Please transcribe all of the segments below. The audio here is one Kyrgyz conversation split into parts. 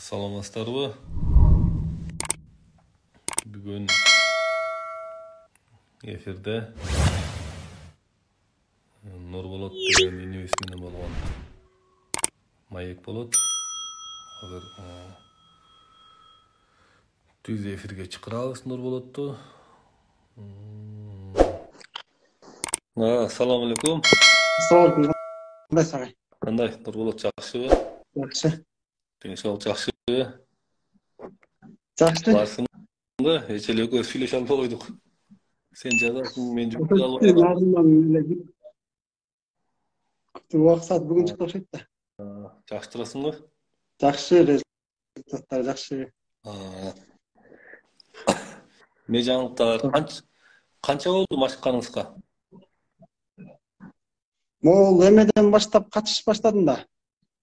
Саламатсыздарбы? Бүгүн эфирде Нурболот деген инибиз менен болгон маек болот. Азыр түз эфирге чакырабыз Нурболотту. Assalamu alaikum. Assalamualaikum. Кандай сагай? Кандай Нурболот, жакшыбы? Жакшы. Деңсаулык жакшыбы? Жакшы. Барсыңбы? Эч эле экөөбүз сүйлөшө албай койдук. Сен жазасың, мен жүргүзө албай атам. Назымдан эле убакыт саат бүгүн чыкты окшойт да. Жакшы турасыңбы? Жакшы, результаттар жакшы. Эмне жаңылыктар? Канча болду машыкканыңызга? Могул эмеден баштап катышып баштадым да.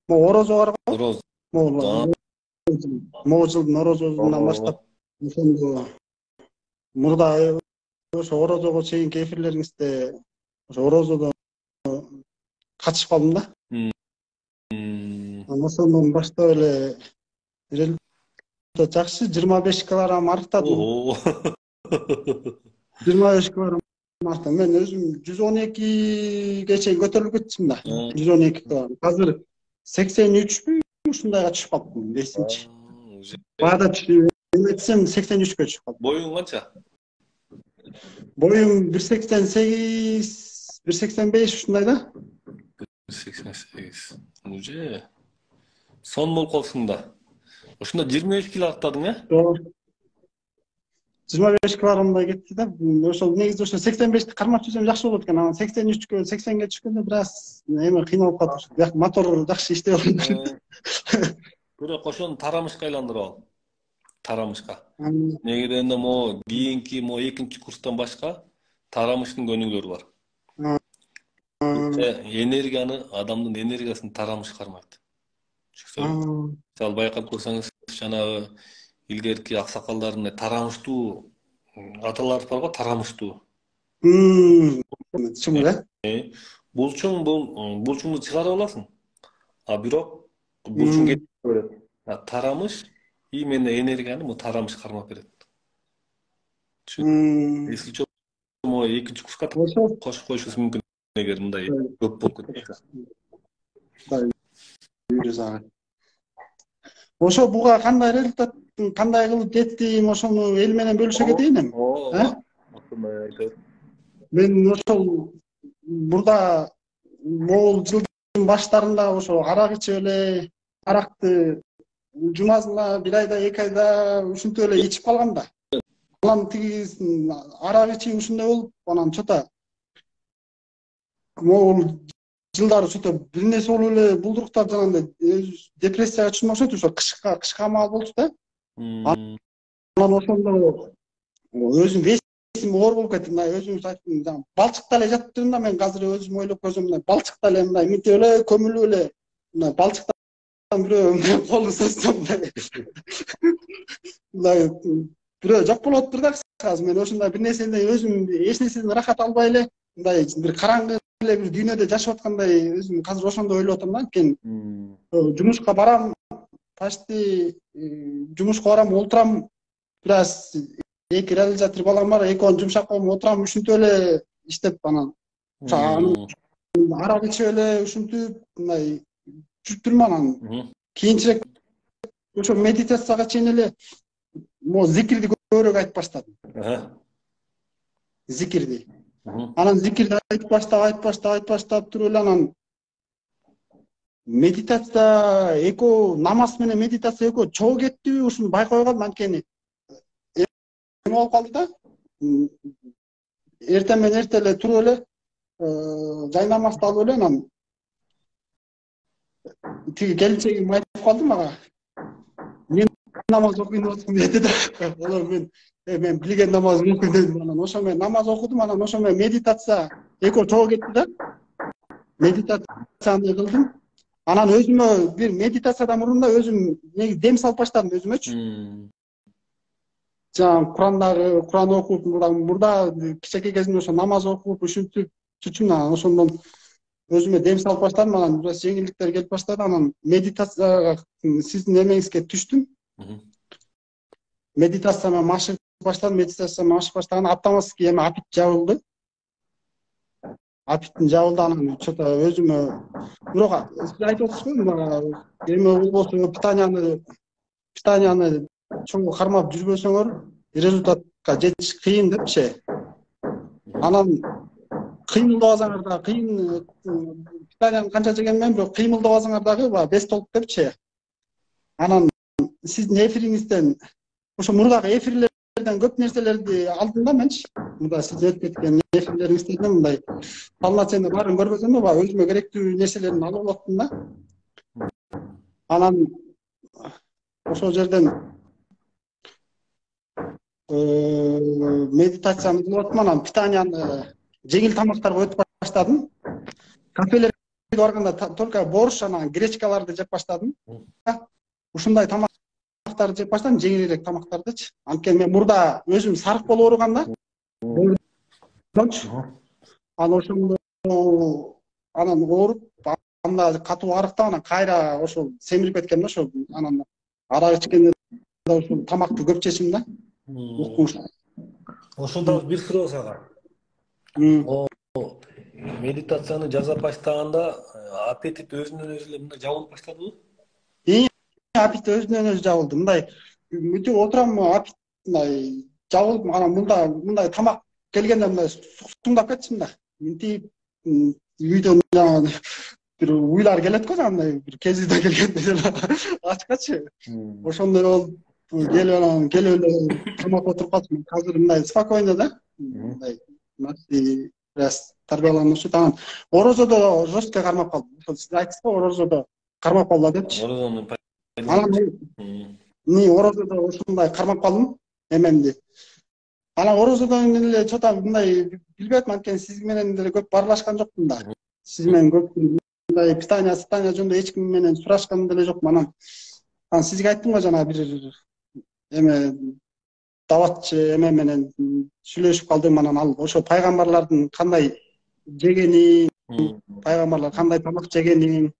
Могу орозо бар го? Ороз. Могул жылдын орозосунан баштап ошондо мурда ошо орозого чейинки эфирлериңизде ошо орозодо катышып калдым да. Ошондон баштап эле результат жакшы, 25 килограмм арыктадым. 25 килограмм арыктадым. Мен өзүм 112ге чейин көтөрүлүп кеттим да. 112 килограмм. Азыр 83 ушундайга түшүп калдым, эсимчи. Баада эметсем 83кө түшүп калдым. Боюң канча? Боюм 188, 185 ушундай да. 188. Уже сон болуп калсың да. Ошондо 25 кило арттадың, э? 25 килограммдай кетти да. Ошол негизи ошо 85ти кармап жүрсөм жакшы болот экен. Анан 83кө, 80ге түшкөндө бир аз эме кыйналып калат. Бирок мотор жакшы иштеп атат. Бирок ошону тарамышка айландырып ал. Тарамышка. Неге дегенде могу кийинки экинчи курстан башка тарамыштын көнүгүүлөрү бар. Энергияны, адамдын энергиясын тарамыш кармайт. Мисалы байкап көрсөңүз, жанагы илгерки аксакалдардын тарамыштуу аталар бар го, тарамыштуу. Чым эле? Булчуңду чыгарып аласың. А бирок булчуң кетип берет. Тарамыш именно энергияны тарамыш кармап берет. Если что, экинчи курска кошуп коюшубуз мүмкүн эгер мындай көп болуп кетсе. Ошо буга кандай результаттын кандай кылып жеттим, ошону эл менен бөлүшө кетейин. Мен ошол мурда могул жылдын баштарында ошо арак ичип эле, аракты жумасына бир айда, 2 айда ушинтип эле ичип калгам да. Анан тиги арак ичип ушундай болуп, анан чото могул жылдары чото бир нерсе болуп эле булдуруктар жанагындай депрессияга түшүм окшойт, ошо кышка маал болчу да. Анан ошондо өзүм весим оор болуп кетти, мындай өзүм айттым, балчыкта эле жатып турдум да, мен азыр өзүм ойлоп көрсөм, мындай балчыкта эле мындай мынтип эле көмүлүп эле, мындай балчыктан бирөө колун созсом мындай бирөө жок болуп атыптыр да кыскасы. Мен ошондой бир нерседен өзүм эч нерседен рахат албай эле, мындай бир караңгы эле бир дүйнөдө жашап аткандай өзүм азыр ошондой ойлоп атам да. Анткени жумушка барам, почти жумушка барам, олтурам, бир аз 2 реализатор балам бар, экөөнү жумшап коюм, отурам, ушинтип эле иштеп, анан арак ичип эле ушинтип мындай жүрүп турмун. Анан кийинчерээк ошо медитацияга чейин эле зикирди көбүрөөк айтып баштадым. Зикирди. Анан зикирди айтып баштап туруп эле анан медитация экөө, намаз менен медитация экөө чогуу кеттиби, ушуну байкабай калдым. Анткени эме болуп калды да. Эртең менен эрте эле туруп эле жай намазды алып эле, анан тиги келинчегим айтып калды мага. Мен намаз окуйын деп атам деди да. Мен билген намаз мүмкүн дедим. Анан ошо мен намаз окудум, анан ошо мен медитация экөө чогуу кетти да. Медитацияны кылдым. Анан өзүмө бир медитациядан мурун да өзүм негизи дем салып баштадым өзүмөчү. Жаңа Куран окуп, мурда кичинекей кезимде ошо намаз окуп, ушинтип жүрчүмүн. Анан ошондон өзүмө дем салып баштадым, анан бир жеңилдиктер келип баштады. Анан медитацияга сиздин эмеңизге түштүм. Медитацияга машыгып баштадым, медитацияга машыгып баштаганда автоматский эме апит жабылды. Апиттин жабылды, анан что-то өзүмө бирок сиз айтып атасызбы, эме болбосо питанияны чоң кармап жүрбөсөңөр результатка жетиш кыйын депчи. Анан кыймылдабасаңар да кыйын, питанияны канча жеген менен бирок кыймылдабасаңар дагы бес толук депчи. Анан сиздин эфириңизден ошо мурдагы эфирлерден көп нерселерди алдым да менчи. Мында сиз өтүп кеткен эфирлериңизден мындай полноценный баарын көрбөсөм да өзүмө керектүү нерселерин алып алаттым да. Анан ошол жерден медитацияны кылып аттым, анан питанияны жеңил тамактарга өтүп баштадым. Кафелерге барганда только борщ, анан гречкаларды жеп баштадым. Ушундай тамактарды жеп баштадым, жеңилирээк тамактардычы. Анткени мен мурда өзүм сарык болуп ооруганда, анан ошондо анан ооруп, анда катуу арыктап, анан кайра ошол семирип кеткен да ошол. Анан арак ичкенде ошол тамакты көп жешим да. Ошондо бир суроо сага. Медитацияны жасап баштаганда аппетит өзүнөн өзү эле мындай жабылып баштадыбы? Аппетит өзүнөн өзү жабылды. Мындай бүтүп отурам, аппетит мындай жабылып, анан мындай тамак келгенде мындай суксуңдап кетчү мында. Минтип үйдөн жаңы бир уйлар келет го, андай бир кезиде келгенде ачкачы. Ошондой болуп келип эле тамак отуруп калдым. Азыр мындай спокойно да. Мындай раз тарбияланышып, анан орозодо жестко кармап калдым. Ошол сиз айттыңыз го, орозодо кармап калды депчи. Анан орозодо ушундай кармап калдым эмемди. Анан орозодон эле чота мындай билбедим, анткени сиз менен деле көп баарлашкан жокмун да. Сиз менен көп мындай питания жөнүндө эч ким менен сурашкан деле жокмун. Анан сизге айттым го, жана бир эме даватчы эме менен сүйлөшүп калдым. Анан ал ошо пайгамбарлардын кандай жегени, пайгамбарлар кандай тамак жегени,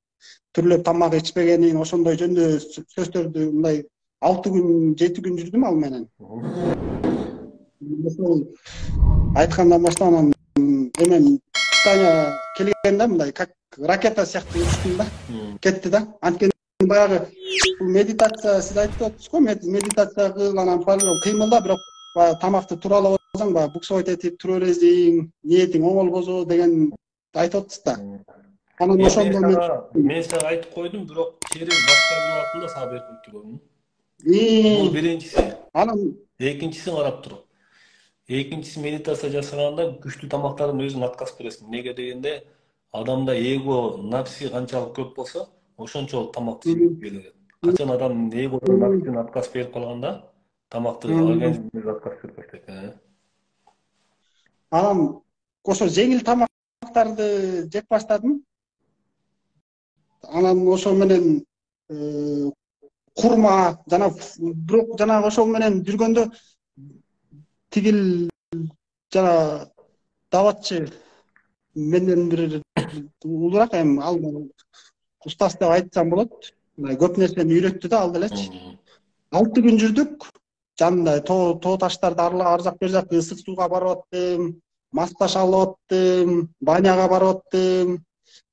түрлөп тамак ичпегенин, ошондой жөнүндө сөздөрдү мындай 6 күн 7 күн жүрдүм ал менен. Ошол айткандан баштап анан эме питания келгенде мындай как ракета сыяктуу учтум да, кетти да. Анткени баягы медитация сиз айтып атасыз го, медитация кыл, анан кыймылда, бирок тамакты тууралап алсаң, буксовать этип тура бересиң, ниетиң оң болбосо деген айтып атасыз да. Анан ошондо мен сага айтып койдум, бирок через башка бир убактында сага берип койдум. Бул биринчиси. Анан экинчисин карап туруп. Экинчиси, медитация жасаганда күчтүү тамактардын өзүн аткарып бересиң. Неге дегенде, адамда эго, напси канчалык көп болсо, ошончолук тамакты жеп келет. Качан адам эгодон напсиден отказ берип калганда, тамакты организмине отказ берип баштайт. Анан ошо жеңил тамактарды жеп баштадым. Анан ошол менен курма, бирок жанагы ошол менен жүргөндө тигил жана даватчы менден бир улураак, эми ал устаз деп айтсам болот. Көп нерсени үйрөттү да ал делечи. 6 күн жүрдүк. Жанында тоо таштарды ар жак бер жак ысык сууга барып аттым, массаж алып аттым, баняга барып аттым,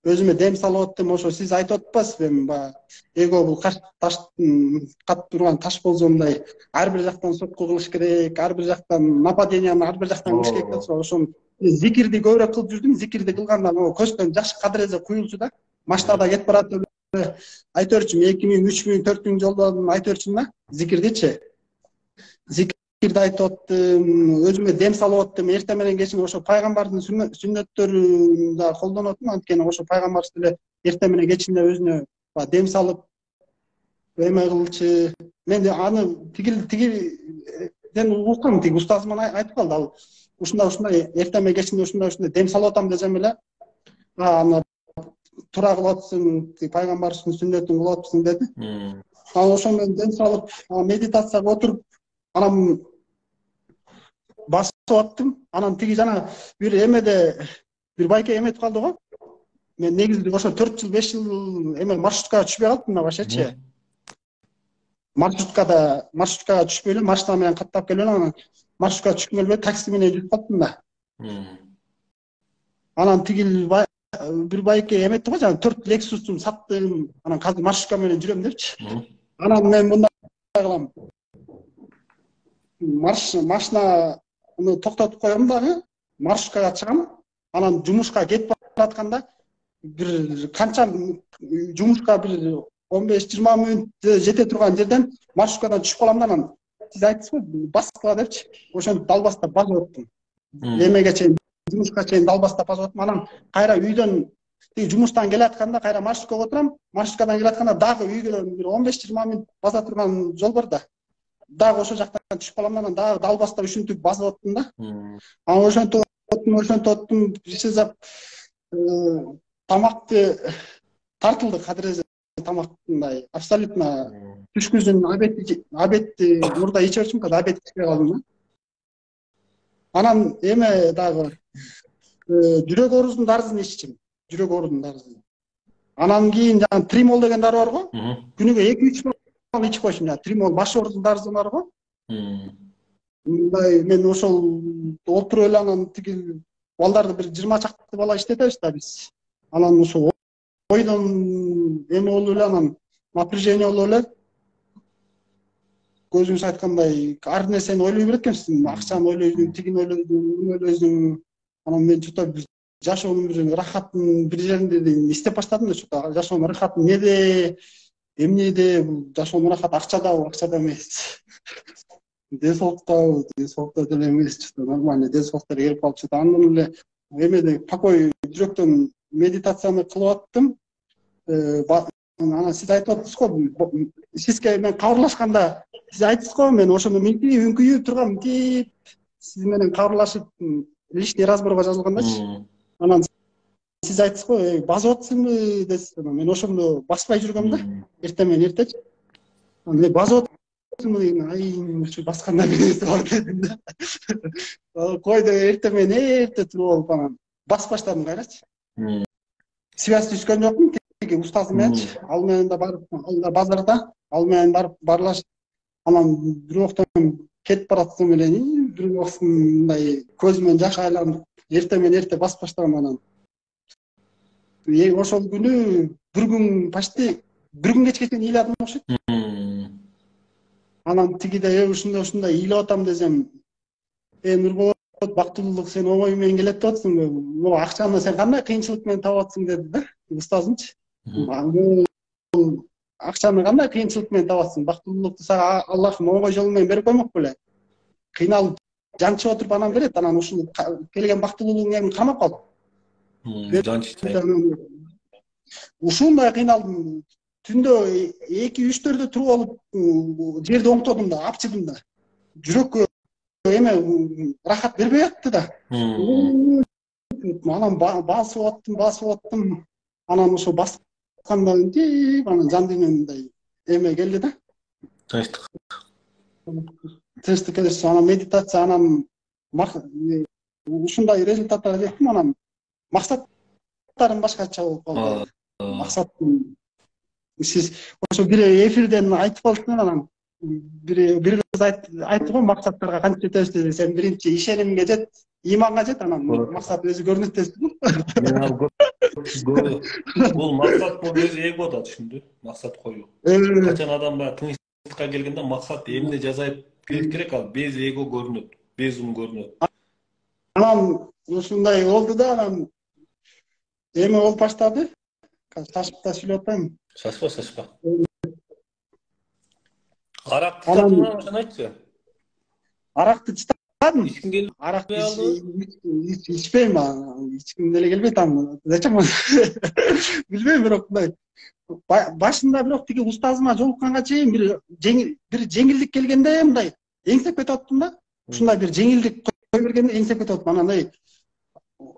өзүмө дем салып аттым. Ошо сиз айтып атпайсызбы, эми эго бул катып турган таш болсо мындай ар бир жактан сотку кылыш керек, ар бир жактан нападенияны ар бир жактан кылыш керек деп, ошол зикирди көбүрөөк кылып жүрдүм. Зикирди кылганда көзтөн жаш кадыреже куюлчу да. Машинада кетип барат, айта берчүмүн, 2000, 3000, 4000 жолдон айта берчүмүн да, зикирдичи. Зикирди айтып аттым, өзүмө дем салып аттым. Эртең менен кечин ошо пайгамбардын сүннөттөрүн да колдонуп аттым, анткени ошо пайгамбар деле эртең менен кечинде өзүнө дем салып эме кылчу. Мен аны тигиден уккам, тиги устазым айтып калды, ал ушундай эртең менен кечинде ушундай дем салып атам десем эле, аны туура кылып атсың, пайгамбардын сүннөтүн кылып атпсың деди. Анан ошол менен дем салып, медитацияга отуруп, анан басып аттым. Анан тиги жана бир эмеде бир байке эметип калды го. мен негизи ошо 4 жыл 5 жыл эме маршруткага түшпөй калдым да вообще. Маршруткага түшпөй эле машина менен каттап келип анан маршруткага түшкүм келбей такси менен жүрүп калдым да. Анан тигил бир байке эметти го жана 4 Lexus'ум саттым. Анан азыр маршрутка менен жүрөм депчи. Анан мен мындай кылам. Машинаны токтотуп коем дагы, маршруткага чыгам. Анан жумушка кетип баратканда бир канча жумушка бир 15-20 мүнөт жете турган жерден маршруткадан түшүп калам да анан сиз айттыңыз го баскыла депчи. Ошентип далбастап басып аттым. Эмеге чейин жумушка чейин далбастап басып аттым. Анан кайра үйдөн жумуштан келатканда кайра маршруткага отурам. Маршруткадан келатканда дагы үйгө бир 15-20 мүнөт баса турган жол бар да. Дагы ошол жактан түшүп калам анан дагы далбастап ушинтип басып аттым да. Анан ошентип аттым, бишезап тамакты тартылды кадырезе тамактындай абсолютно түшкүнүн обедти мурда иче берчүмүн, обед ичпей калдым да. Анан эме дагы жүрөк оорусунун дарысын иччим, жүрөк оорусунун дарысын. Анан кийин жана тримол деген дары бар го. Күнүгө 2-3 мол ичип койчумун. Тримол баш оорусунун дарысы бар го. Мындай мен ошол олтуруп эле анан тиги балдарды бир 20 чакты бала иштетебиз да биз. Анан ошо ойдон эме болуп эле анан напряжение болуп эле көзүңүз айткандай ар нерсени ойлой берет экенсиз. Акчаны ойлойсуң, тигини ойлойсуң. Анан мен чота жашоонун бир рахатын бир жеринде издеп баштадым да, чота жашоонун рахатын эмнеде, бул жашоонун рахаты акчада эмес. Денсаулыкта деле эмес, чота нормально денсаулыктар келип калып чота андан эле эмеде покой жүрөктөн медитацияны кылып аттым. Анан сиз айтып атсыз го, сизге мен кабарлашканда сиз айттыңыз го, мен ошону үңкүйүп тургам, сиз менен кабарлашып личный разборго жазылгандачы. Анан сиз айттыңыз го, басып атсыңбы десиз. Мен ошондо баспай жүргөм да, эртең менен эртечи. Анан басып атсыңбы деген, ай, басканда эмес бар дедим да. Койду эртең менен эрте туруп алып анан басып баштадым кайрачы. Связь түшкөн жокмун, тиги устазым мененчи. Ал менен да барып, базарда, ал менен барып барлашып, анан бир октон кетип баратсам эле, бир октон мындай көзүмөн жаш айланып, эртең менен эрте басып баштагам анан. Ошол күнү бир күн почти бир күн кечке чейин ыйладым окшойт. Анан тигиде ушундай ыйлап атам десем, Нурболот, бактылуулук сен оңой менен келет деп атсың, акчаны сен кандай кыйынчылык менен таап атсың деди да, устазымчы. Акчаны кандай кыйынчылык менен таап атсың, бактылуулукту сага Аллахым оңой жол менен берип коймок беле. Кыйналып жанчып отуруп анан берет, анан ушул келген бактылуулугун эми камап кал. Ушундай кыйналдым. Түндө 2-3-төрдө туруп алып жерди оңтодум да, апчыдым да. Жүрөккө эме рахат бербей атты да. Анан басып аттым. Анан ошо баскандан кийин анан жан дүйнөмдөй эме келди да. Тынчтык. Тынчтык, анан медитация, анан ушундай результаттарга жеттим, анан максаттарым башкача болуп калды. Максатым сиз ошо бир эфирден айтып калдыңыз, анан бир кыз айтты го, максаттарга кантип жетебиз десе, сен биринчи ишенимге жет, иманга жет, анан максат өзү көрүнөт десиз. Бул максат бул өзү эго да, түшүндү? Максат коюу. Качан адам тынчтыкка келгенде максат эмне жазайып керек, ал без эго көрүнөт, без ум көрүнөт. Анан ушундай болду да, анан эме болуп баштады. Шашып да сүйлөп атпайм. Шашпа. Аракты тадыңбы, ошону айтчы. Аракты тадым. Ичкиң келбей Аракты ичпейм, ичким деле келбейт аны. Зачем? Билбейм, бирок мындай. Башында бирок тиги устазыма жолукканга чейин бир жеңилдик келгенде мындай эңсеп кетип аттым да. Ушундай бир жеңилдик кой бергенде эңсеп кетип аттым. Анан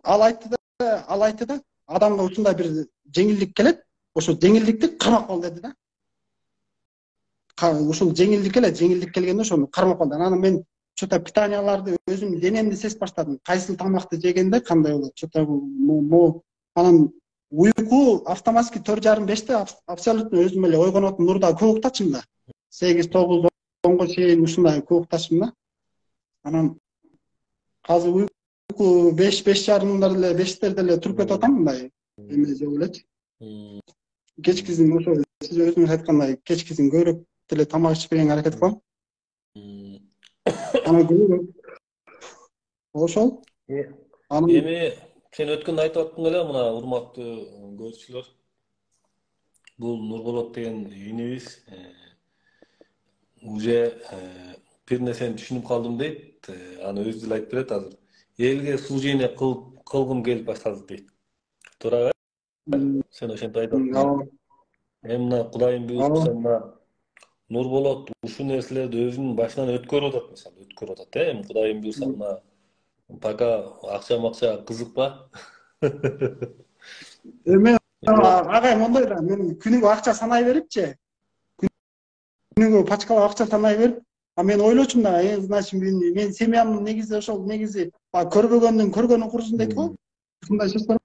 ал айтты да, адамга ушундай бир жеңилдик келет, ошо жеңилдикти кармап кал деди да. Ушул жеңилдик келгенде ошону кармап кал. Анан мен чота питанияларды өзүм денемди сезип баштадым. Кайсыл тамакты жегенде кандай болот, чота анан Uyku автоматский 4:30-5'te абсолютно өзүм эле ойгонот нурда көп уктачумун да. 8-9 10го чейин ушундай көп укташмын да. Анан азыр uyku 5-5:30 эле 5'терде эле туруп кетип атам мындай эме жеп элечи. Кечкисин ошо сиз өзүңүз айткандай кечкисин көбүрөөк деле тамак ичпегенге аракет кылам. Анан ошол. Эми сен өткөндө айтып аттың эле мына урматтуу көрүүчүлөр. Бул Нурболот деген үйүнүбүз уже бир нерсени түшүнүп калдым дейт. Аны өзү деле айтып берет азыр. Элге служение кылгым келип баштады дейт. Туура беле? Сен ошентип айтып аттың. Эми мына Кудайым буйрса мына Нурболот ушул нерселерди өзүнүн башынан өткөрүп атат, мисалы, өткөрүп атат. Эми Кудайым буйрса мына пока акча кызыкпа. Эми агайым мондай да, мен күнүгө акча санай берипчи. Күнүгө пачкалап акча санай берип, мен ойлочумун да, значит мен семьямдын негизи ошол негизи көрбөгөндүн көргөнү курсун дейт го. Ушундай сөз бар.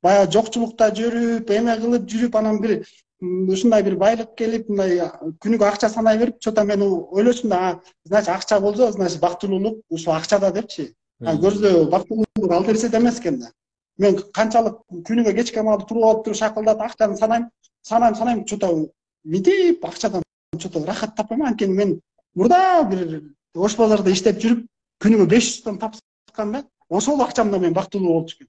Баягы жокчулукта жүрүп, эме кылып жүрүп, анан бир ушундай бир байлык келип, мындай күнүгө акча санай берип, чота мен ойлочумун да, значит акча болсо, значит бактылуулук ушул акчада депчи. Көрсө бактылуулук ал нерседе эмес экен да. Мен канчалык күнүгө кечке маал туруп алып туруп шакылдап акчаны санайм, чота мынтип акчадан чота рахат таппайм. Анткени мен мурда бир ош базарда иштеп жүрүп, күнүгө 500 сом тапканда, ошол акчамда мен бактылуу болчу экен.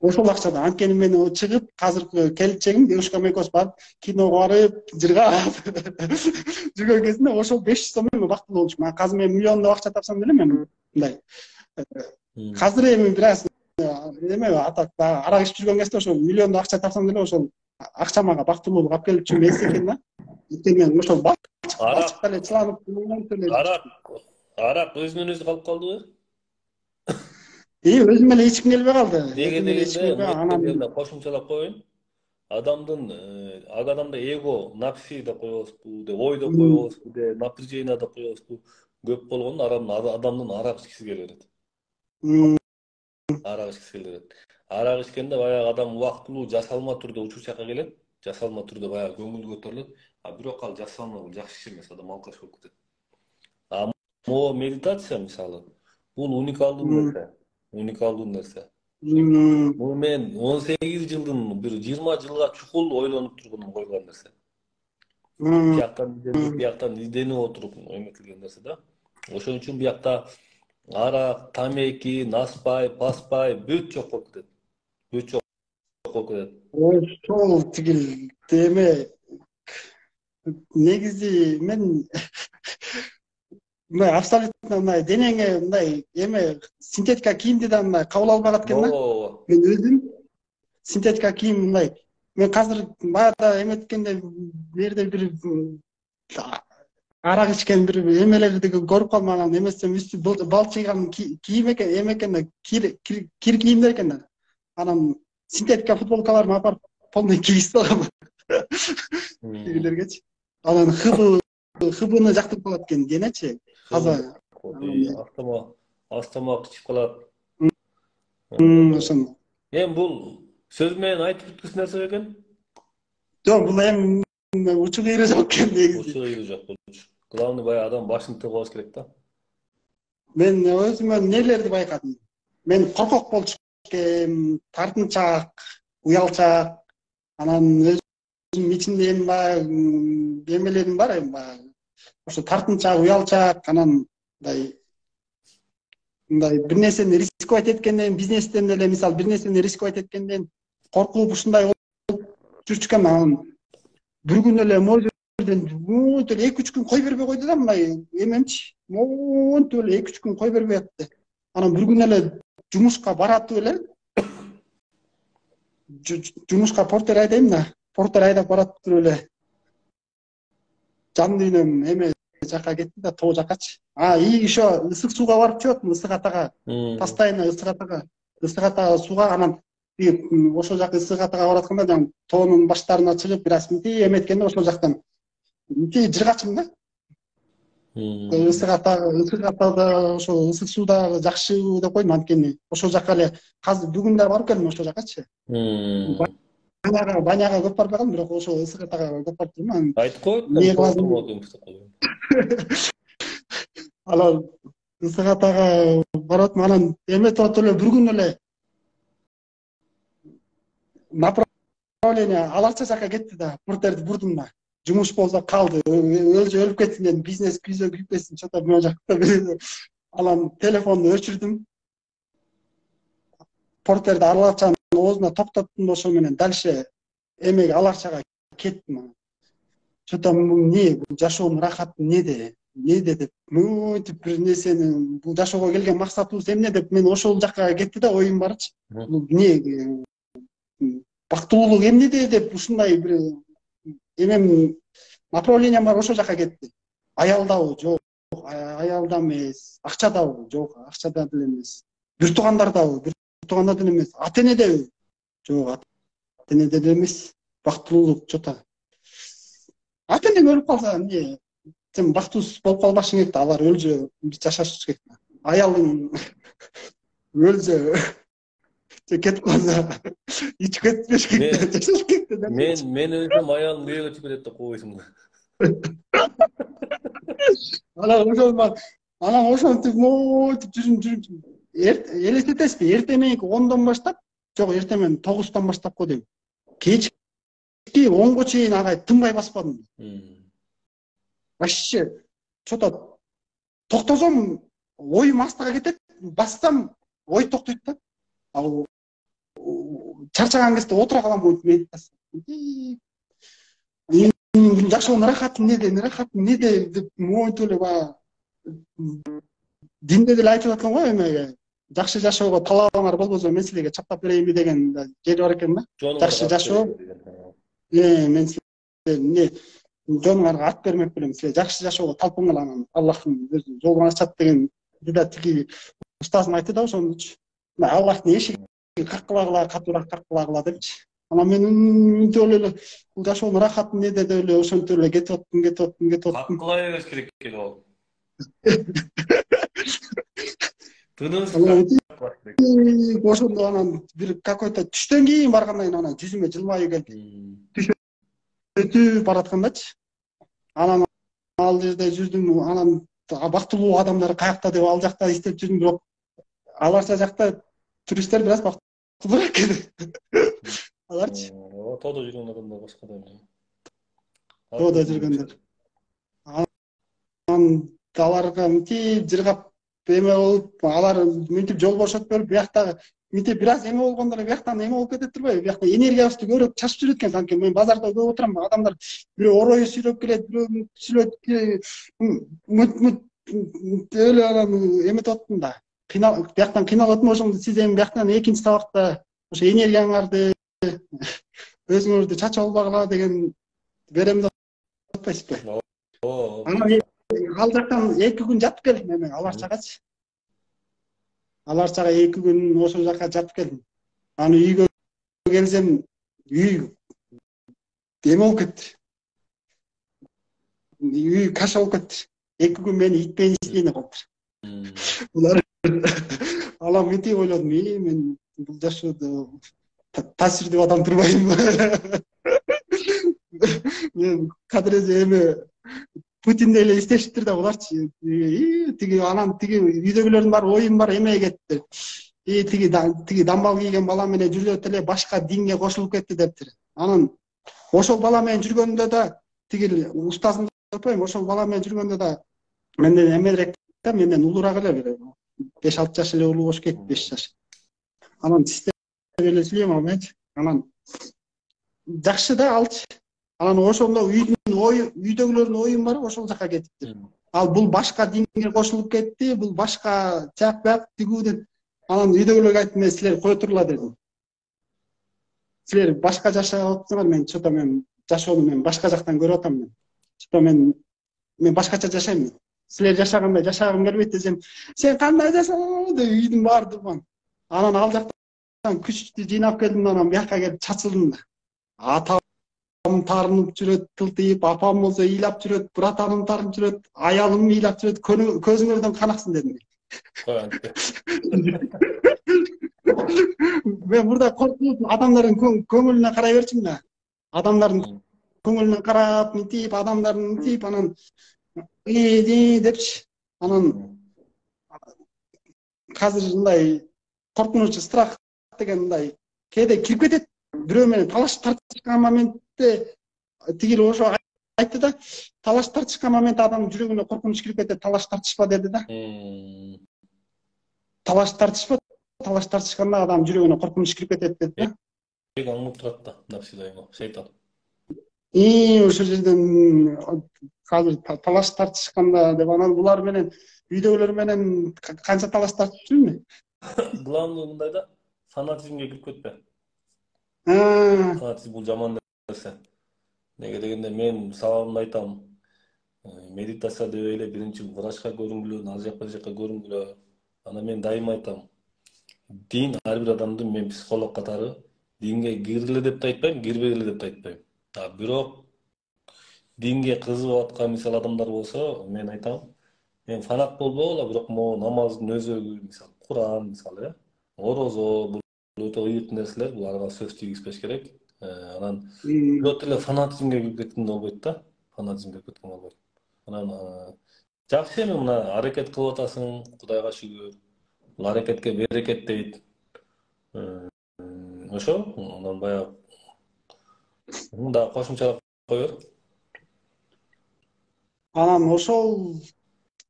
Ошол акчада. Анткени мен чыгып, азыркы келечегим девушкам экөөбүз барып, киного барып, жыргап жүргөн кезинде ошол 500 сом менен бактылуу болчумун. Азыр мен миллиондоп акча тапсам деле мен мындай. Азыр эми бир аз эме атак арак ичип жүргөн кезде ошол миллиондоп акча тапсам деле ошол акча мага бактылуулук алып келип жүрмө эмес экен да. Анткени мен ошол балчыкта эле чыланып. Арак өзүнөн өзү калып калдыбы? Өзүм эле ичким келбей калды. Анан кошумчалап коеюн. Ак адамда эго, напси деп коебузбу, деп ой деп коебузбу, деп напряжение деп коебузбу. Көп болгондо адамдын арак ичкиси келе берет. Арак ичкиси келе берет. Арак ичкенде баягы адам убактылуу жасалма түрдө учуп жака келет. Жасалма түрдө баягы көңүлү көтөрүлөт. Бирок ал жасалма жакшы иш эмес, адам алкаш болуп кетет. Могу медитация мисалы, бул уникалдуу нерсе. Бул мен 18 жылдын бир 20 жылга чукул ойлонуп тургунум койгон нерсе. Бияктан изденип отуруп эметилген нерсе да. Ошон үчүн биякта арак, тамеки, наспай, паспай бүт жок болуп кетет. Ошол тигил эме негизи мен мындай абсолютно мындай денеңе мындай эме синтетика кийимди да мындай кабыл албай калат экен да. Мен өзүм синтетика кийим мындай. Мен азыр баягы эметкенде берде бир арак ичкен бир эмелерди көрүп калмаган эмесем үстү балчыйган кийим экен, эме экен да, кир кийимдер экен да. Анан синтетика футболкаларымды апарып полный кийгизип алгам. Кийгилергечи. Анан хыбыны жактырып калат экен денечи. Таза. Астама кычып калат. Ошондо. Эми бул сөз менен айтып бүткүс нерсе бекен? Жок, бул эми учу кыйры жок экен негизи. Учу кыйры жок. Главный баягы адам башын тыгып алыш керек да. Мен өзүмө нелерди байкадым. Мен коркок болчу экен, тартынчаак, уялчаак. Анан өзүм ичимде эми баягы эмелерим бар эми баягы. Ошо тартынчаак, уялчаак, анан мындай бир нерсени рисковать эткенден, бизнестен эле мисалы бир нерсени рисковать эткенден коркуп ушундай болуп жүрчү экен. Анан бир күн эле могу жерден монтип эле 2-3 күн кой бербей койду да, мындай эмемчи. Монтип эле 2-3 күн кой бербей атты. Анан бир күн эле жумушка баратып эле жумушка портер айдайм да. Портер айдап баратып эле жан дүйнөм эме жака кетти да, тоо жакачы. И еще ысык сууга барып чыгып, ысык атага. Постоянно ысык атага сууга, анан ошол жак ысык атага баратканда жана тоонун баштарына чыгып, бир аз эметкенде ошол жактан жыргачым да. ысык атада ошо ысык суудагы жакшы деп койдум, анткени ошол жака эле азыр бүгүн да барып келдим ошол жакачы. Баняга көп барбагам, бирок ошо ысык атага көп барып турмун. Айтып коет, эмне кыласың? Алар ысык атага барат, анан эметип атып эле бир күн эле направление аларча жака кетти да, портерди бурдум да. Жумуш болсо калды, өзү өлүп кетсин дедим, бизнес күйзө күйүп кетсин, что-то бул жакта. Анан телефонду өчүрдүм. Портерди аларчанын оозуна токтоттум да ошол менен дальше эмеге аларчага кеттим. Что-то эмне жашоонун рахаты эмнеде? Эмнеде деп, мынтип бир нерсени, бул жашоого келген максатыбыз эмне деп мен ошол жакка кетти да оюм барчы. Бул эмне бактылуулук эмнеде деп ушундай бир эмем направлением бар, ошол жака кетти. Аялдабы? Жок. Аялда эмес. Акчадабы? Жок. Акчада деле эмес. Бир туугандардабы? Бир тууганда деле эмес. Ата-энедеби? Жок. Ата-энеде деле эмес. Бактылуулук что-то. Ата-энең өлүп калса эмне? Сен бактысыз болуп калбашың керек да, алар өлжө жашашыбыз керек. Аялың өлжө кетип калса ич кетпеш керек, жашаш керек да. Мен өлсөм аялым үйгө чыгып кетет деп койсуң да. Анан ошентип мойтуп жүрүм. Элестетесизби, эртең мененки 10дон баштап, жок, эртең менен 9тон баштап го дейм. Кечки 10го чейин ага тынбай баспадым. Вообще, что-то токтосом оюм астыга кетет, бассам ой токтойт да. Ал чарчаган кезде отура калам, мойтуп медитация. Жашоонун рахаты эмнеде деп мойтуп эле баягы динде деле айтып аткан го, эмеге жакшы жашоого талабыңар болбосо мен силерге чаптап берейинби деген жери бар экен да. Жакшы жашоо, мен силерге жонуңарга ат бермек белем, силер жакшы жашоого талпыңар, анан Аллахтын өзү жолун ачат деген да тиги устазым айтты да ошонучу. Аллахтын эшигин каккылагыла, катуураак каккылагыла депчи. Анан мен мынтип эле бул жашоонун рахаты эмнеде деп эле ошентип эле кетип аттым. Каккылай бериш керек экен ал. Ошондо анан бир какой-то түштөн кийин баргандан кийин анан жүзүмө жылмайуу келди. Өтүп бараткандачы. Анан ал жерде жүрдүм, анан бактылуу адамдар каякта деп ал жакта издеп жүрдүм, бирок аларча жакта туристтер бир аз бактылуураак экен. Аларчы. Тоодо жүргөн адамдар башка да эле. Тоодо жүргөндөр. Анан аларга мынтип жыргап эме болуп, алар мынтип жол бошотуп берип, бияктагы мынтип бир аз эме болгондор бияктан эме болуп кетет турбайбы? Биякта энергиябызды көбүрөөк чачып жүрөт экен, анткени мен базарда көп отурам, адамдар бирөө орою сүйлөп келет, бирөө сүйлөт, эле анан эметип аттым да. Бияктан кыйналып аттым, ошондо сиз эми бияктан экинчи сабакта ошо энергияңарды өзүңөрдү чачып албагыла деген берем деп атпайсызбы? Анан ал жактан 2 күн жатып келдим, эме аларчагачы. Аларчага 2 күн ошол жака жатып келдим. Анан үйгө келсем, үй эме болуп кетти. Үй каша болуп кетти. 2 күн мени итпен иштейне калыптыр. Алам мынтип ойлодум, мен бул жашоодо таасирдүү адам турбаймынбы? Мен кадырезі эме Путинде эле иштешиптир да буларчы. Тиги анан тиги үйдөгүлөрдүн баары оюм бар эмеге кетти. Тиги дамбал кийген бала менен жүрөт эле башка динге кошулуп кетти дептир. Анан ошол бала менен жүргөндө да тиги устазым деп атпайм, ошол бала менен жүргөндө да менден эмерээк да, менден улуураак эле, бир 5-6 жаш эле улуу болуш керек, 5 жаш. Анан система эле сүйлөйм алчы. Анан жакшы да алчы. Анан ошондо үйдөгүлөрдүн оюм бар, ошол жака кетиптир. Ал бул башка динге кошулуп кетти, бул башка жак бак тигүү деп. Анан үйдөгүлөргө айттым, мен силер кое турула дедим. Силер башка жашап атсыңар, мен что-то мен жашоону мен башка жактан көрүп атам мен. Что-то мен башкача жашайм. Силер жашагандай жашагым келбейт десем, сен кандай жашоо деп үйдүн баары турган. Анан ал жактан күчтү жыйнап келдим, анан бияка келип чачылдым да. Атам атам таарынып жүрөт, тылтыйып, апам болсо ыйлап жүрөт, братаным таарынып жүрөт, аялым ыйлап жүрөт, көзүңөрдөн канаксың дедим. Кой антип. Мен мурда коркуп адамдардын көңүлүнө карай берчимин да. Адамдардын көңүлүнө карап, мынтип, адамдардын мынтип, анан депчи. Анан азыр мындай коркунуч, страх деген мындай кээде кирип кетет. Бирөө менен талаш тартышкан моментте тигил ошо айтты да, талаш тартышкан моментте адамдын жүрөгүнө коркунуч кирип кетет, талаш тартышпа деди да. Талаш тартышпа, талаш тартышканда адам жүрөгүнө коркунуч кирип кетет деди да. Аңлап турат да, напсидайго, шейтан. Ошол жерден азыр талаш тартышканда деп анан булар менен үйдөгүлөр менен канча талаш тартып жүрмүн. Главный мындай да, фанатизмге кирип кетпе. Фанатизм бул жаман нерсе. Неге дегенде мен сабабымды айтам. Медитация деп эле биринчи врачка көрүнгүлө, ал жака көрүнгүлө. Анан мен дайыма айтам. Дин ар бир адамдын, мен психолог катары динге киргиле деп да айтпайм, кирбегиле деп да айтпайм. Бирок динге кызыгып аткан мисалы адамдар болсо, мен айтам, мен фанат болбогула, бирок могу намаздын өзөгү, мисалы Куран, мисалы, орозо, бул өтө ыйык нерселер, бул ага сөз тийгизбеш керек. Анан бирок эле фанатизмге кирип кеткенде болбойт да, фанатизмге кирип кеткенде болбойт. Анан жакшы эми мына аракет кылып атасың, Кудайга шүгүр. Бул аракетке берекет дейт. Ошо, анан баягы да кошумчалап кой бер. Анан ошол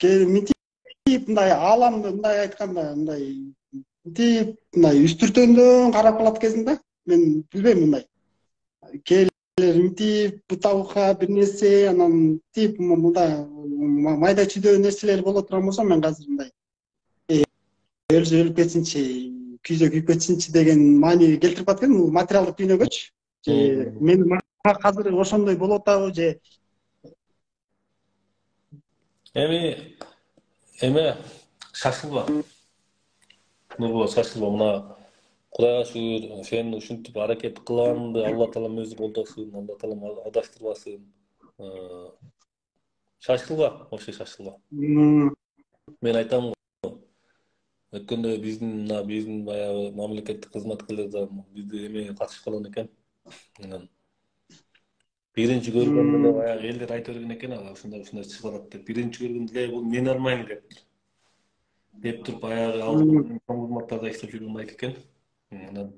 мынтип мындай ааламды мындай айтканда мындай мынтип мындай үстүртөндөн карап калат кезинде мен билбейм мындай кээлер мынтип буталка бир нерсе анан мынтип мындай майда чүйдө нерселер боло турган болсо мен азыр мындай өлүп кетсинчи, күйзө күйүп кетсинчи деген маани келтирип атат экен, материалдык дүйнөгөчү. Же мен азыр ошондой болуп атабы же эме шашылба. Нурбулат, шашылба. Мына Кудайга шүгүр, сен ушинтип аракет кылганыңды Алла Таалам өзү колдосун, Алла Таалам адаштырбасын. Шашылба, вообще шашылба. Мен айтам го, өткөндө биздин баягы мамлекеттик кызматкерлер да бизди эмеге катышып калган экен. Биринчи көргөндө эле баягы элдер айта берген экен, ушундай чыгып атат деп. Биринчи көргөндө эле бул мен армайм деп туруп баягы ал кызматтарда иштеп жүргөн байке экен. Анан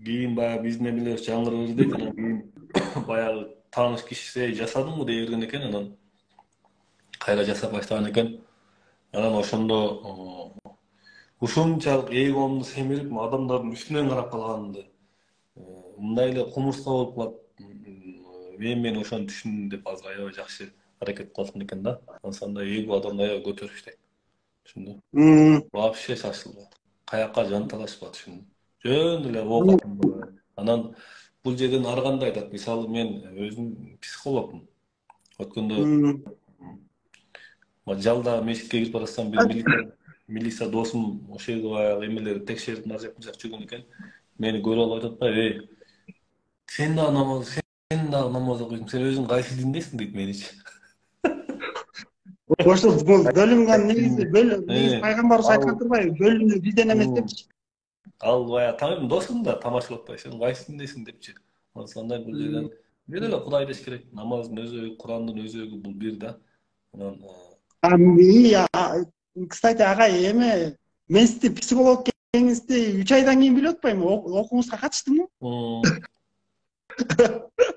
кийин баягы биздин эмелер жаңырып дейт, анан кийин баягы тааныш кишиси жасадыңбы дей берген экен, анан кайра жасап баштаган экен. Анан ошондо ушунчалык эйгомду семирип, адамдардын үстүнөн карап калганымды, мындай эле кумурска болуп калат. Мен ошону түшүндүм деп азыр аябай жакшы аракет кылып аткан экен да. Ансандай эйго адамды аябай көтөрүп иштейт. Түшүндүм. Вообще шашылба. Каякка жанталашпа, түшүндүм. Жөн эле окуп. Анан бул жерден ар кандай айтат. Мисалы мен өзүм психологмун. Өткөндө жалда мешитке кирип баратсам, бир милиция досум ошол жерде баягы эмелерди текшерип нар жак жүргөн экен. Мени көрүп алып айтат да, сен дагы намаз окуйсуң, сен өзүң кайсы диндесиң дейт меничи. Ошол бөлүнгөн негизи пайгамбарыбыз айткан турбайбы, бөлүнүү бизден эмес депчи. Ал баягы досум да тамашалатпай, сен кайсы диндесиң депчи. Ансандай бул жерден бир эле Кудай деш керек. Намаздын өзөгү, Курандын өзөгү бул бир да. Кстати, агай, эме мен сизди психолог экениңизди 3 айдан кийин билип атпайм, окууңузга катыштымбы?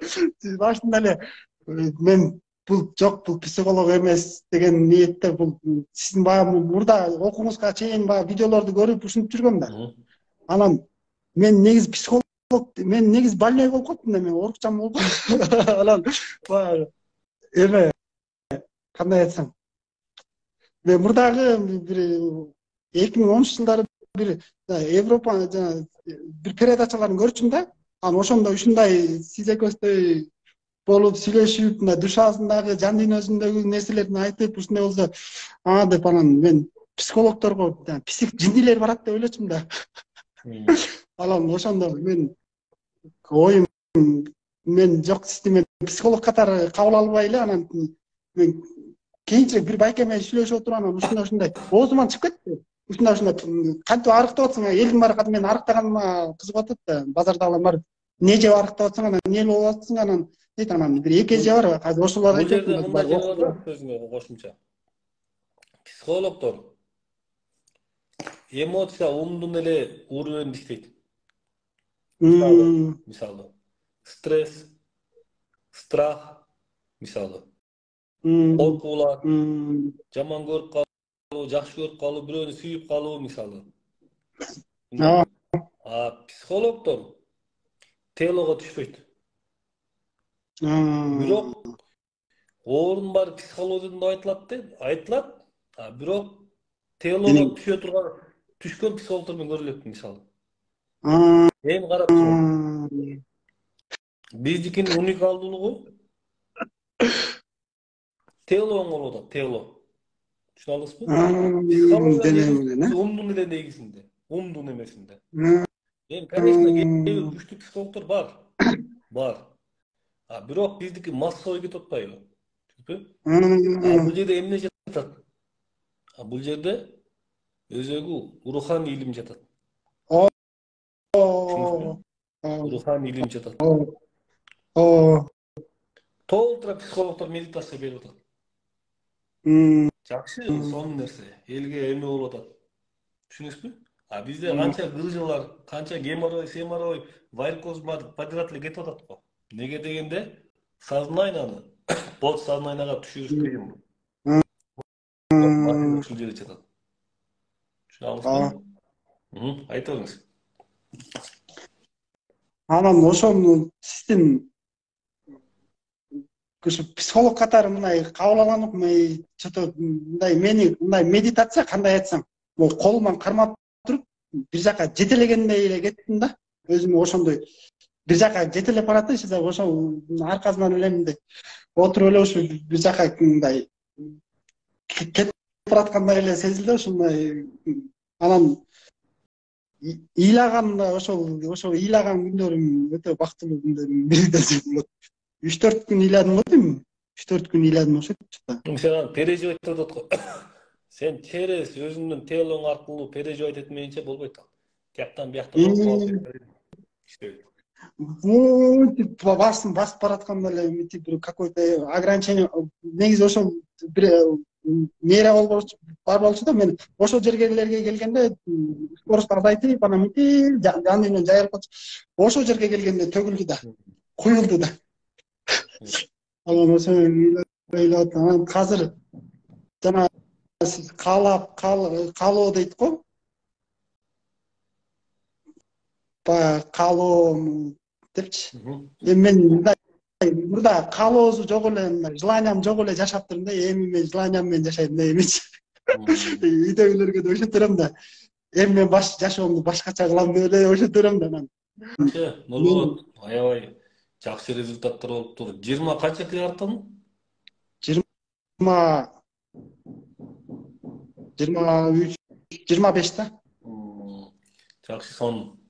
Сиз башында эле мен бул психолог эмес деген ниетте бул сиздин баягы мурда окууңузга чейин баягы видеолорду көрүп ушинтип жүргөм да. Анан мен негизи психолог, мен негизи больной болуп калыптым да, мен оорукчан болуп. Анан баягы эме кандай айтсам, мен мурдагы бир 2010 жылдары бир Европа бир передачаларын көрчүм да. Анан ошондо ушундай сиз экөөсүдөй болуп сүйлөшүп, мына душасындагы, жан дүйнөсүндөгү нерселерди айтып, ушундай болсо, деп анан мен психологдорго псих жиндилер барат деп ойлочумун да. Анан ошондо мен оюм мен жок системе психолог катары кабыл албай эле анан мен кийинчерээк бир байке менен сүйлөшүп отуруп анан ушундай оозуман чыгып кетти. Ушундай кантип арыктап атсың, элдин баары кантип менин арыктаганыма кызыгып атат да. Базардагылар баары эмне жеп арыктап атсың, анан эмне болуп атсың, анан дейт, анан бир эки эже бар, азыр ошолор Бул айтат, жерде мындай жер бар да, сөзүңө кошумча. Психологдор эмоция умдун эле уровенде иштейт. Мисалы, стресс, страх, мисалы, коркуулар, жаман көрүп калуу, жакшы көрүп калуу, бирөөнү сүйүп калуу, мисалы. Психологдор телого түшпөйт. Бирок оорунун баары психологияда айтылат, бирок телого түшө турган, түшкөн психологдор менен көрүлөт, мисалы. Эми карап туруң. Биздикинин уникалдуулугу тело оңолуп атат, тело. Түшүнүп алдыңызбы? Психология умдун эле негизинде, умдун эмесинде. Эми, конечно, кээ күчтүү психологдор бар. Бирок биздики массовый кетип атпайбы? Түшүнүппү? Бул жерде эмне жатат? Бул жерде өзөгү руханий илим жатат. Руханий илим жатат. Толтура психологдор медитация берип атат. Жакшы, сонун нерсе. Элге эме болуп атат. Түшүнүңүзбү? Бизде канча кылжалар, канча геморрой, семоррой, варикоз бар, подряд эле кетип атат го. Неге дегенде, сознанияны подсознанияга түшүрүш кыйын. Ушул жерде жатат. Түшүнүп алдыңызбы? Айта бериңиз. Анан ошону сиздин психолог катары мындай кабыл алганып, что-то мындай медитация кандай айтсаң, могу колуман кармап туруп бир жака жетелегендей эле кеттим да. Өзүмө ошондой бир жака жетелеп барат да, ошол аркасынан эле мындай отуруп эле ушу бир жака мындай кетип бараткандай эле сезилди, ушундай. Анан ыйлаган ошол ыйлаган күндөрүм өтө бактылуу күндөрдүн бири болот. 3-4 күн ыйладым го дейм. 3-4 күн ыйладым ошочу да. Сен переживать этип атат го. Сен через өзүңдүн телоң аркылуу переживать этмейинче болбойт ал. Тияктан бияктан иштебейт. Басып баратканда эле мынтип бир какой-то ограничение, негизи ошол бир мере бар болчу да. Мен ошол жергелерге келгенде скоросту азайтып, анан мынтип жан дүйнөм жайылып калчу. Ошол жерге келгенде төгүлдү да, куюлду да. Анан ошол ыйлап, анан азыр жана сиз каалоо дейт го. Каалоо депчи. Эми мен мындай мурда каалоосу жок эле, желаниям жок эле жашаптырмын да. Эми мен желаниям менен жашайм да эмичи. Үйдөгүлөргө да ошентип берем да. Эми мен жашоомду башкача кылам деп эле ошентип берем да. Нурболот, аябай жакшы результаттар болуптур. 20 канча кило арттың? 23, 25 да. Жакшы, сонун.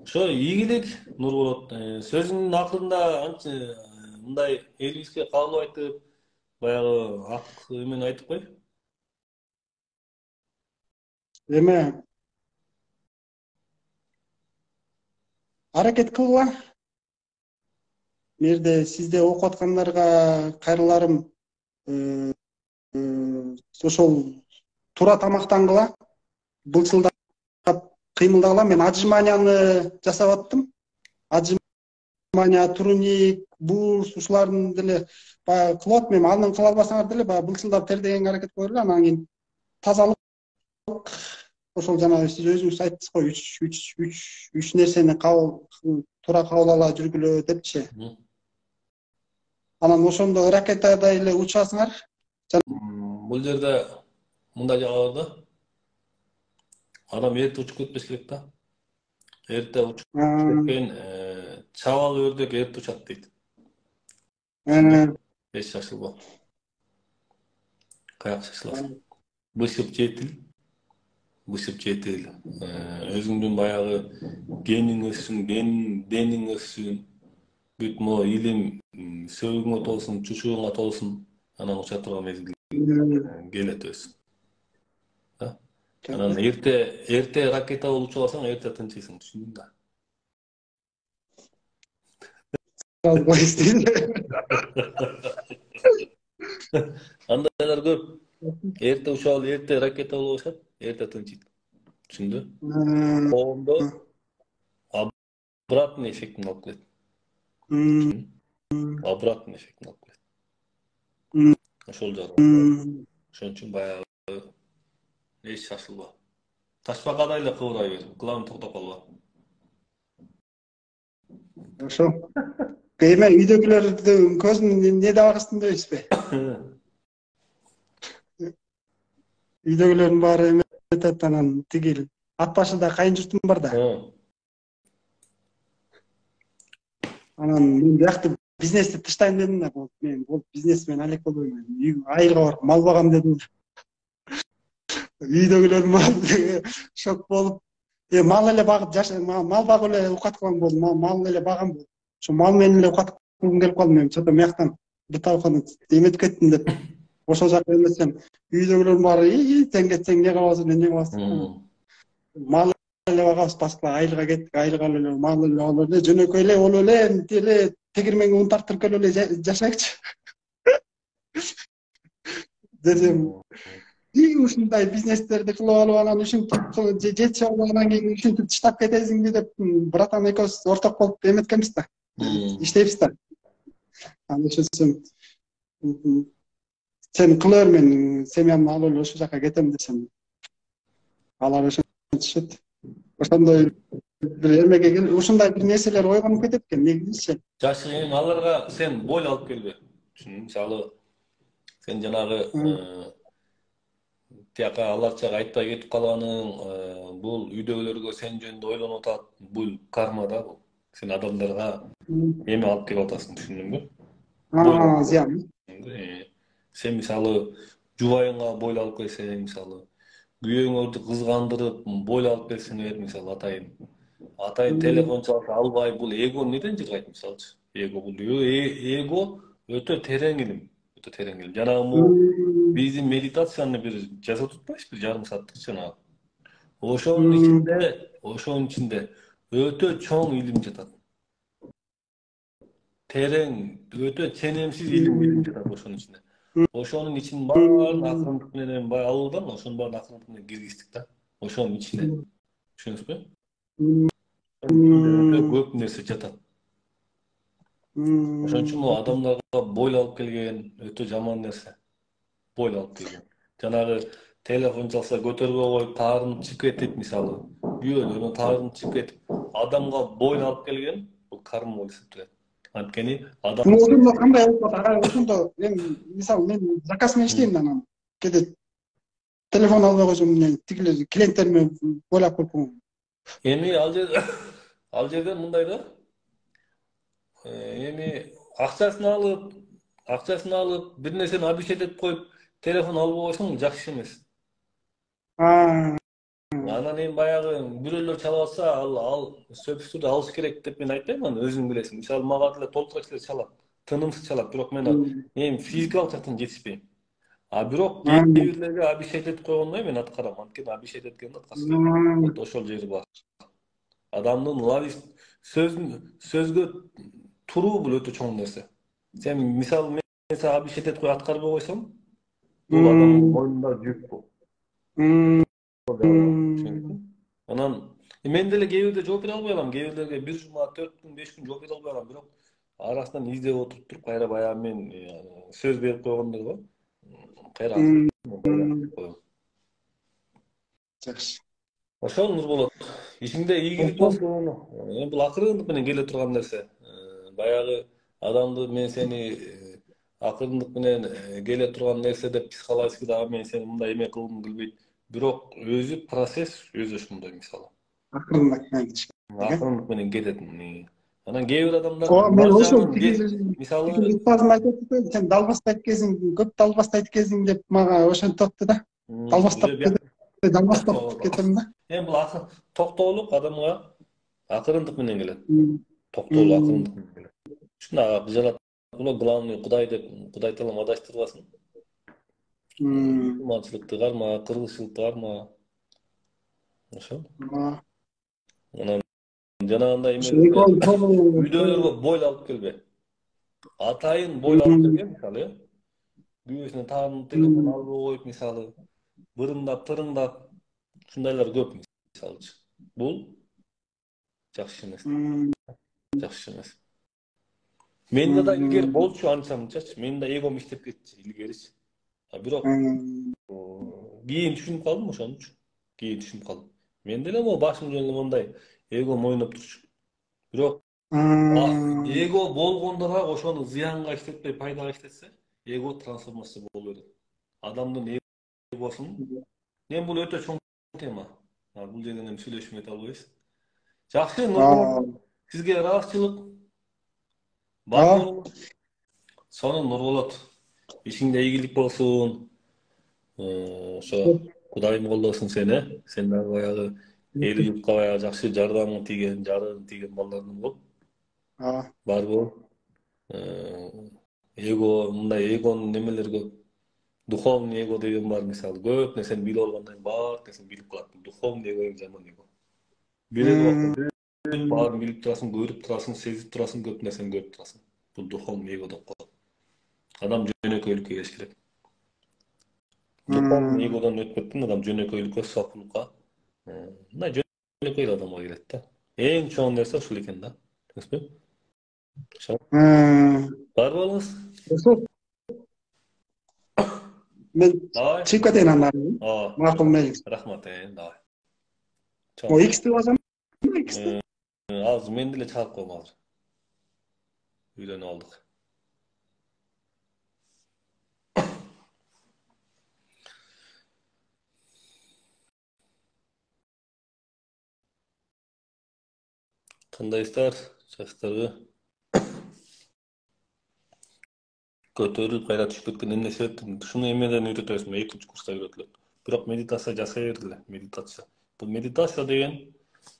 Ошо ийгилик Нурболот, сөзүңдүн акырында мындай элибизге каалоо айтып, баягы ак эмени айтып кой. Эме аракет кылгыла. Мерде сизде окуп аткандарга кайрыларым, ошол туура тамактангыла, былчылдап кыймылдагыла. Мен отжиманияны жасап аттым. Отжимания, туруник, бурс, ушулардын деле баягы кылып атам. Эми анын кыла албасаңар деле баягы былчылдап тердегенге аракет кыла бергиле. Анан кийин тазалык, ошол жана сиз өзүңүз айттыңыз го, үч нерсени туура кабыл ала жүргүлө депчи. Анан ошондо ракетадай эле учасыңар. Бул жерде мындай жагы бар да. Адам эрте учуп кетпеш керек да. Эрте учуп кеткен чабал өрдөк эрте учат дейт. Эч шашылба. Каяк шашыласың? Бышып жетил. Өзүңдүн баягы гениң өссүн, дениң өссүн. бүт могу илим сөөгүңө толсун, чучууңа толсун, анан уча турган мезгил келет өзү. Анан эрте ракета болуп чыга алсаң, эрте тынчыйсың, түшүндүң да. Андайлар көп. Эрте учуп алып, эрте ракета болуп ашат, эрте тынчыйт. Түшүндү? Коомдо обратный эффектин алып келет. Обратный эффектин алып келет. Ошол жагы. Ошон үчүн баягы эч шашылба. Ташбакадай эле кыбырай бер. Главное токтоп калба. Ошо. Эме үйдөгүлөрдүн көзүн эмне деп арастын дейсизби? Үйдөгүлөрдүн баары эме айтат, анан тигил ат башында кайын журтум бар да. Анан мен биякты бизнести таштайм дедим да, мен бул бизнесмен алек болбойм. Айылга барып мал багам дедим. Үйдөгүлөр шок болуп, мал эле багып мал багып эле укат кылган болдум, мал эле багам болдум. Ошо мал менен эле укат кылгым келип калды, мен чото мияктан буталканы эметип кеттим деп. Ошол жака эмесем, үйдөгүлөрдүн баары сен кетсең эмне кылабыз, эмне кылабыз? Мал эле багабыз, башка айылга кеттик, айылга эле мал эле алып эле жөнөкөй эле болуп эле тегирменге un тартырып келип эле жашайчы десем, ушундай бизнестерди кылып алып анан ушинтип жетишип алгандан кийин ушинтип таштап кетесиңби деп братан экөөбүз орток болуп эметкенбиз да, иштейбиз да. Анан ошентсем сен кыла бер, мен семьямды алып эле ошол жака кетем десем, алар ошентишет. Ошондой бир эмеге келип, ушундай бир нерселер ойгонуп кетет экен негизичи. Жашы эми аларга сен боль алып келбе. Түшүндүң? Мисалы сен жанагы тияка аларча айтпай кетип калганың, бул үйдөгүлөргө сен жөнүндө ойлонуп атат, бул карма да бул. Сен адамдарга эме алып келип атасың, түшүндүңбү? Зыян. Сен мисалы жубайыңа бойл алып келсең, мисалы күйөөңөрдү кызгандырып бойл алып келсеңер, мисалы атайын телефон чалса албай, бул эго неден жыргайт мисалчы? Эго бул эго өтө терең илим, өтө терең илим. Жанагы биздин медитацияны бир жасап атпайбызбы, жарым сааттык жанагы. Ошонун ичинде өтө чоң илим жатат. Терең, өтө ченемсиз илим жатат ошонун ичинде. Ошонун ичинин баарын акырындык менен бай алуудан, ошонун баарын акырындык менен киргиздик да. Ошонун ичинде. Түшүнүңүзбү? Өтө көп нерсе жатат. Ошон үчүн бул адамдарга бойл алып келген өтө жаман нерсе. Бойл алып келген. Жанагы телефон чалса көтөрбөй коюп таарынып чыгып кетип, мисалы, күйөөнүн таарынып чыгып кетип, адамга бойл алып келген бул карма болуп эсептелет. Анткени адам ошондо кандай болуп атат? Ошондо эми мисалы мен заказ менен иштейм да, анан кээде телефон албай койсом, тигилер клиенттериме бойлап коюп. Эми ал жерден мындай да. Эми акчасын алып, бир нерсени обещать этип коюп, телефон албай койсоң жакшы эмес. Анан эми баягы бирөөлөр чалып атса, ал сөзсүздү алыш керек деп мен айтпайм, аны өзүң билесиң. Мисалы мага деле толтура кишилер чалат, тынымсыз чалат, бирок мен эми физикалык жактан жетишпейм. Бирок кээ бирлерге обещать этип койгондой мен аткарам, анткени обещать эткенде аткарсам ошол жери бар. Адамдын лавист сөзгө туруу бул өтө чоң нерсе. Сен мисалы мен сага обещать этип коюп аткарбай койсом, бул адамдын мойнунда жүк бул. Анан мен деле кээ бирде жооп бере албай калам, кээ бирлерге 1 жума 4 күн 5 күн жооп бере албай калам, бирок арасынан издеп отуруп кайра баягы мен сөз берип койгондор бар. Кайра коем. Жакшы. Ошоңуз болот. Ишиңде ийгилик болсун. Эми бул акырындык менен келе турган нерсе. Баягы адамды мен сени акырындык менен келе турган нерсе деп психологически дагы мен сени мындай эме кылгым келбейт. Бирок өзү процесс өзү ошондой мисалы. Акырындык менен кетет. Анан кээ бир адамдар мен ошол мисалы сен далбастай кезиң, көп далбастай кезиң деп мага ошентип атты да. Далбастап кетем да. Эми бул токтоолук адамга акырындык менен келет. Токтоолук акырындык менен келет. Шундый кыжалат бул главный Кудай деп Кудай Таалам адаштырбасын. Мусулманчылыкты карма, кыргызчылыкты карма. Ошо. Анан жанагындай эмелерге үйдөлөргө бойл алып келбе. Атайын бойл алып келген мисалы, бүйөсүнө таанып телефон алып коюп мисалы, бырыңдап, тырыңдап, ушундайлар көп мисалычы. Бул жакшы эмес. Жакшы эмес. Менде да илгери болчу анча-мынчачы. Менин да эгом иштеп кетчи илгеричи. Бирок кийин түшүнүп калдым ошон үчүн. Кийин түшүнүп калдым. Мен деле могу башым жөнүндө мындай эгом ойноп турчу. Бирок эго болгондора ошону зыянга иштетпей пайдага иштетсе, эго трансформация боло берет. Адамдын эгосун. Мен бул өтө чоң тема. Бул жерден эми сүйлөшүп кете албайбыз. Жакшы, Нурболот. Сизге ыраазычылык. Бар болуңуз. Сонун Нурболот. Ишиңде ийгилик болсун. Ошо Кудайым колдосун сени. Сен дагы баягы эл журтка баягы жакшы жардамың тийген, жарыгың тийген балдардан бол. Бар бол. Эго, мындай эгонун немелер көп. Духовный эго деген бар мисалы. Көп нерсени билип алгандан бар нерсени билип калат. Духовный эго эң жаман эго. Билет баарын билип турасың, көрүп турасың, сезип турасың, көп нерсени көрүп турасың. Бул духовный эго деп коет. Адам жөнөкөйлүккө келиш керек. Духовный эгодон өтпөптүн адам жөнөкөйлүккө, сопулукка, мындай жөнөкөй адамга келет да. Эң чоң нерсе ушул экен да. Түшүнүпсүзбү? Ошо. Бар болуңуз. Мен чыгып кетейин андан. Макул мейли. Рахмат, давай. О, X-ти басам. Азыр мен деле чыгып коем азыр. Үйлөнүп алдык. Кандайсыздар, жаштарбы? Көтөрүлүп кайра түшүп кеткен эмне себептен? Шуну эмеден үйрөтөсүң, 2-нчи курста үйрөтүлөт. Бирок медитация жасай бергиле, медитация. Бул медитация деген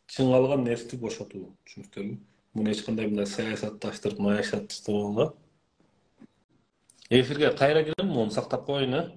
чың алган нерсти бошотуу, түшүнүктөрбү? Муну эч кандай мындай саясатташтырып, маяшатташтырып алган. Эфирге кайра кирем, муну сактап коеюн,